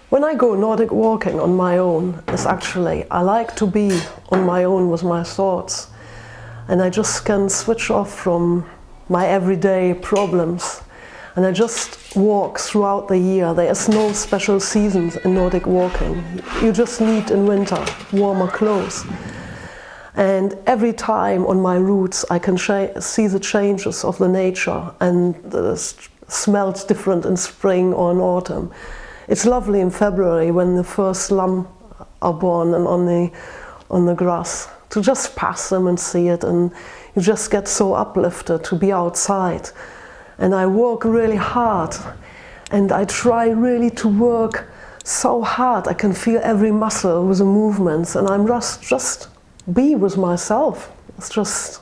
When I go Nordic walking on my own, it's actually, I like to be on my own with my thoughts. And I just can switch off from my everyday problems. And I just walk throughout the year. There is no special seasons in Nordic walking. You just need in winter warmer clothes. And every time on my routes I can see the changes of the nature, and the smells different in spring or in autumn. It's lovely in February when the first lamb are born and on the grass, to just pass them and see it, and you just get so uplifted to be outside. And I work really hard, and I try really to work so hard. I can feel every muscle with the movements, and I'm just be with myself. It's just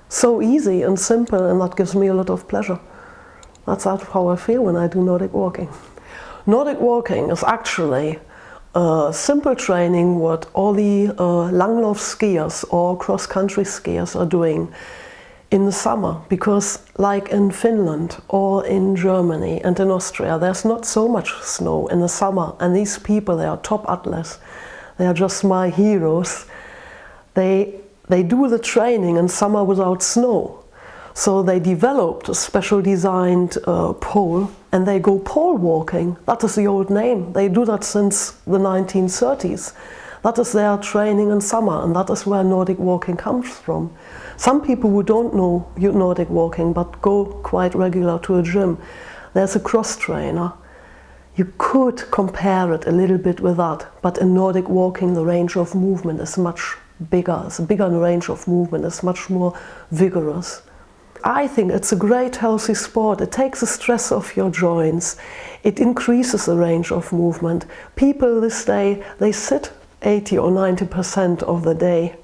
so easy and simple, and that gives me a lot of pleasure. That's how I feel when I do Nordic walking. Nordic walking is actually simple training what all the Langlauf skiers or cross-country skiers are doing in the summer, because like in Finland or in Germany and in Austria, there's not so much snow in the summer, and these people, they are top athletes. They are just my heroes. They do the training in summer without snow. So they developed a special designed pole, and they go pole walking. That is the old name. They do that since the 1930s. That is their training in summer, and that is where Nordic walking comes from. Some people who don't know Nordic walking but go quite regular to a gym, there's a cross trainer. You could compare it a little bit with that, but in Nordic walking the range of movement is much bigger. It's a bigger range of movement. It's much more vigorous. I think it's a great healthy sport. It takes the stress off your joints. It increases the range of movement. People this day, they sit 80 or 90% of the day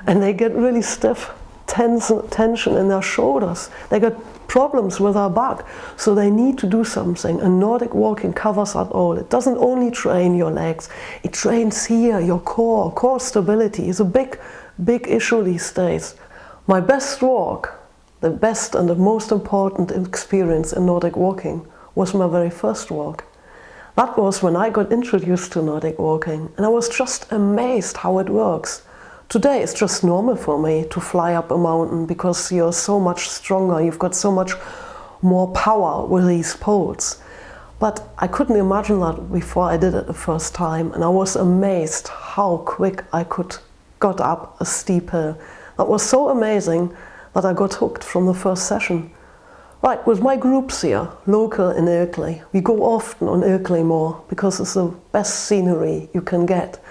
and they get really stiff, tension in their shoulders. They get problems with their back, so they need to do something, and Nordic walking covers that all. It doesn't only train your legs, it trains here, your core. Core stability is a big issue these days. My best walk, the best and the most important experience in Nordic walking, was my very first walk. That was when I got introduced to Nordic walking, and I was just amazed how it works. Today it's just normal for me to fly up a mountain because you're so much stronger, you've got so much more power with these poles. But I couldn't imagine that before I did it the first time, and I was amazed how quick I got up a steep hill. That was so amazing that I got hooked from the first session. Right, with my groups here, local in Ilkley, we go often on Ilkley Moor because it's the best scenery you can get.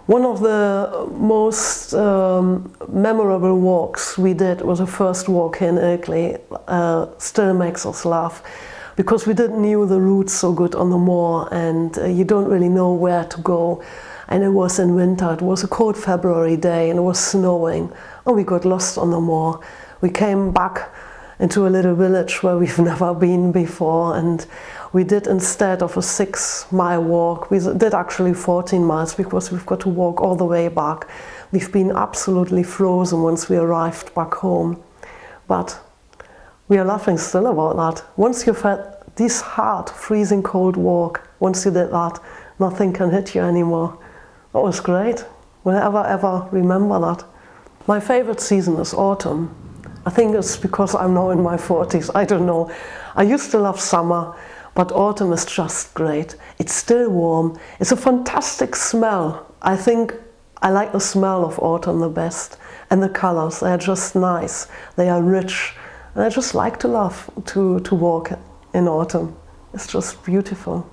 One of the most memorable walks we did was the first walk in Ilkley. Still makes us laugh because we didn't know the routes so good on the moor, and you don't really know where to go. And it was in winter. It was a cold February day and it was snowing, and we got lost on the moor. We came back into a little village where we've never been before, and we did, instead of a 6-mile walk, we did actually 14 miles because we've got to walk all the way back. We've been absolutely frozen once we arrived back home. But we are laughing still about that. Once you've had this hard, freezing cold walk, once you did that, nothing can hit you anymore. That was great. Will I ever remember that? My favorite season is autumn. I think it's because I'm now in my 40s, I don't know. I used to love summer, but autumn is just great. It's still warm. It's a fantastic smell. I think I like the smell of autumn the best. And the colors, they are just nice. They are rich. And I just like to walk in autumn. It's just beautiful.